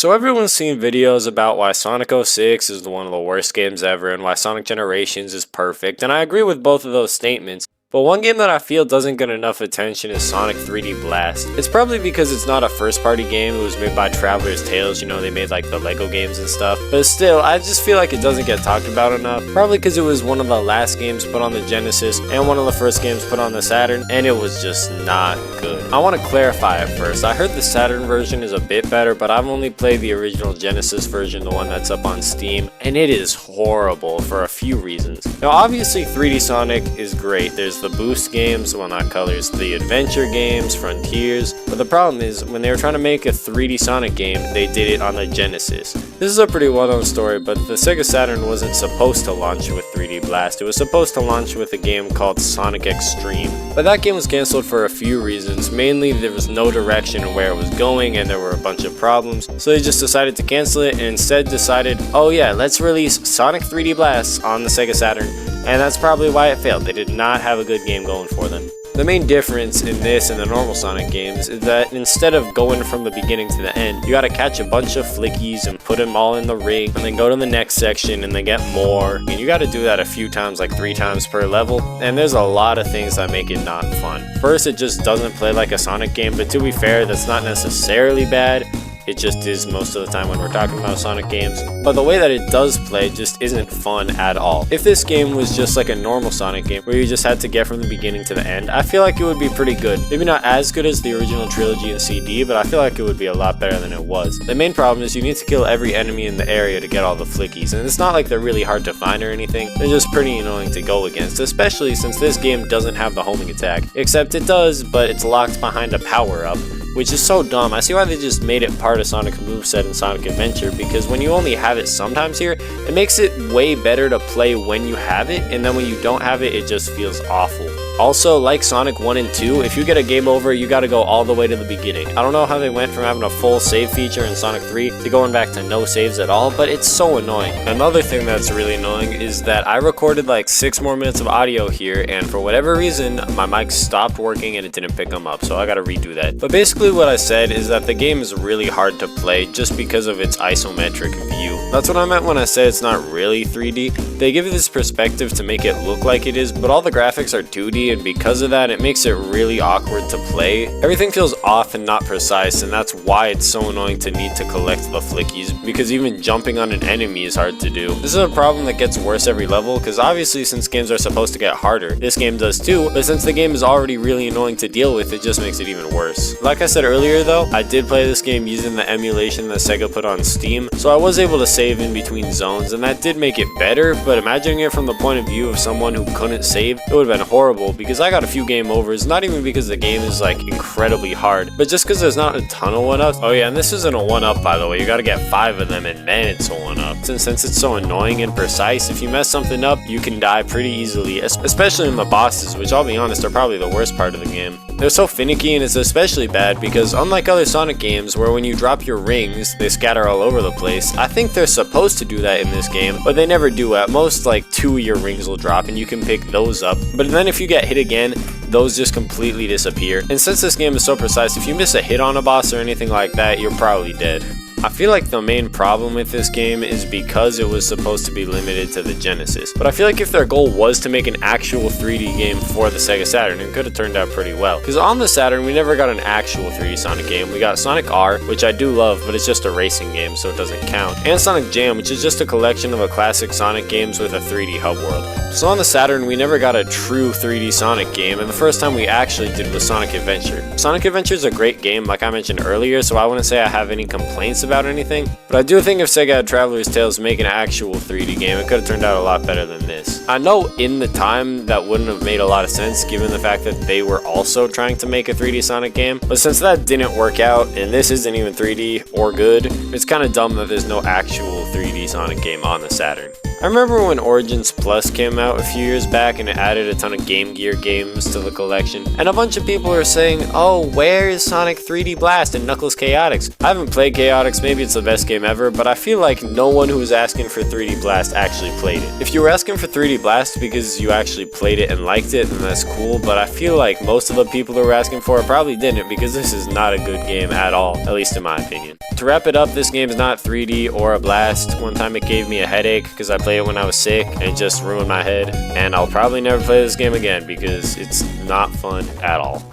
So everyone's seen videos about why Sonic 06 is one of the worst games ever and why Sonic Generations is perfect, and I agree with both of those statements. But one game that I feel doesn't get enough attention is Sonic 3D Blast. It's probably because it's not a first-party game. It was made by Traveler's Tales, you know, they made like the Lego games and stuff. But still, I just feel like it doesn't get talked about enough. Probably because it was one of the last games put on the Genesis and one of the first games put on the Saturn, and it was just not good. I want to clarify it first. I heard the Saturn version is a bit better, but I've only played the original Genesis version, the one that's up on Steam, and it is horrible for a few reasons. Now obviously 3D Sonic is great. There's the Boost games, well not Colors, the Adventure games, Frontiers, but the problem is when they were trying to make a 3D Sonic game, they did it on the Genesis. This is a pretty well-known story, but the Sega Saturn wasn't supposed to launch with 3D Blast. It was supposed to launch with a game called Sonic X-treme, but that game was cancelled for a few reasons. Mainly there was no direction where it was going and there were a bunch of problems, so they just decided to cancel it and instead decided, oh yeah, let's release Sonic 3D Blast on the Sega Saturn. And that's probably why it failed. They did not have a good game going for them. The main difference in this and the normal Sonic games is that instead of going from the beginning to the end, you gotta catch a bunch of flickies and put them all in the ring, and then go to the next section and then get more. And you gotta do that a few times, like 3 times per level, and there's a lot of things that make it not fun. First, it just doesn't play like a Sonic game, but to be fair, that's not necessarily bad. It just is most of the time when we're talking about Sonic games. But the way that it does play just isn't fun at all. If this game was just like a normal Sonic game where you just had to get from the beginning to the end, I feel like it would be pretty good. Maybe not as good as the original trilogy and CD, but I feel like it would be a lot better than it was. The main problem is you need to kill every enemy in the area to get all the flickies, and it's not like they're really hard to find or anything. They're just pretty annoying to go against, especially since this game doesn't have the homing attack. Except it does, but it's locked behind a power-up, which is so dumb. I see why they just made it part of Sonic's moveset in Sonic Adventure, because when you only have it sometimes here, it makes it way better to play when you have it, and then when you don't have it, it just feels awful. Also, like Sonic 1 and 2, if you get a game over, you gotta go all the way to the beginning. I don't know how they went from having a full save feature in Sonic 3 to going back to no saves at all, but it's so annoying. Another thing that's really annoying is that I recorded like 6 more minutes of audio here, and for whatever reason, my mic stopped working and it didn't pick them up, so I gotta redo that. But basically what I said is that the game is really hard to play just because of its isometric view. That's what I meant when I said it's not really 3D. They give it this perspective to make it look like it is, but all the graphics are 2D, and because of that, it makes it really awkward to play. Everything feels off and not precise, and that's why it's so annoying to need to collect the flickies, because even jumping on an enemy is hard to do. This is a problem that gets worse every level, because obviously since games are supposed to get harder, this game does too, but since the game is already really annoying to deal with, it just makes it even worse. Like I said earlier though, I did play this game using the emulation that Sega put on Steam, so I was able to save in between zones, and that did make it better, but imagining it from the point of view of someone who couldn't save, it would have been horrible, because I got a few game overs, not even because the game is like incredibly hard, but just because there's not a ton of 1-ups. Oh yeah, and this isn't a 1-up by the way, you gotta get 5 of them and then it's a 1-up. Since it's so annoying and precise, if you mess something up, you can die pretty easily, especially in the bosses, which I'll be honest are probably the worst part of the game. They're so finicky, and it's especially bad because unlike other Sonic games where when you drop your rings, they scatter all over the place, I think they're supposed to do that in this game, but they never do. At most, like 2 of your rings will drop and you can pick those up, but then if you get hit again, those just completely disappear. And since this game is so precise, if you miss a hit on a boss or anything like that, you're probably dead. I feel like the main problem with this game is because it was supposed to be limited to the Genesis, but I feel like if their goal was to make an actual 3D game for the Sega Saturn, it could have turned out pretty well. Because on the Saturn, we never got an actual 3D Sonic game. We got Sonic R, which I do love, but it's just a racing game, so it doesn't count, and Sonic Jam, which is just a collection of a classic Sonic games with a 3D hub world. So on the Saturn, we never got a true 3D Sonic game, and the first time we actually did was Sonic Adventure. Sonic Adventure is a great game, like I mentioned earlier, so I wouldn't say I have any complaints about anything, but I do think if Sega had Traveler's Tales make an actual 3D game, it could have turned out a lot better than this. I know in the time that wouldn't have made a lot of sense given the fact that they were also trying to make a 3D Sonic game, but since that didn't work out and this isn't even 3D or good, it's kind of dumb that there's no actual 3D Sonic game on the Saturn. I remember when Origins Plus came out a few years back and it added a ton of Game Gear games to the collection, and a bunch of people were saying, oh, where is Sonic 3D Blast and Knuckles Chaotix? I haven't played Chaotix, maybe it's the best game ever, but I feel like no one who was asking for 3D Blast actually played it. If you were asking for 3D Blast because you actually played it and liked it, then that's cool, but I feel like most of the people who were asking for it probably didn't, because this is not a good game at all, at least in my opinion. To wrap it up, this game is not 3D or a blast. One time it gave me a headache because I played it when I was sick and it just ruined my head, and I'll probably never play this game again because it's not fun at all.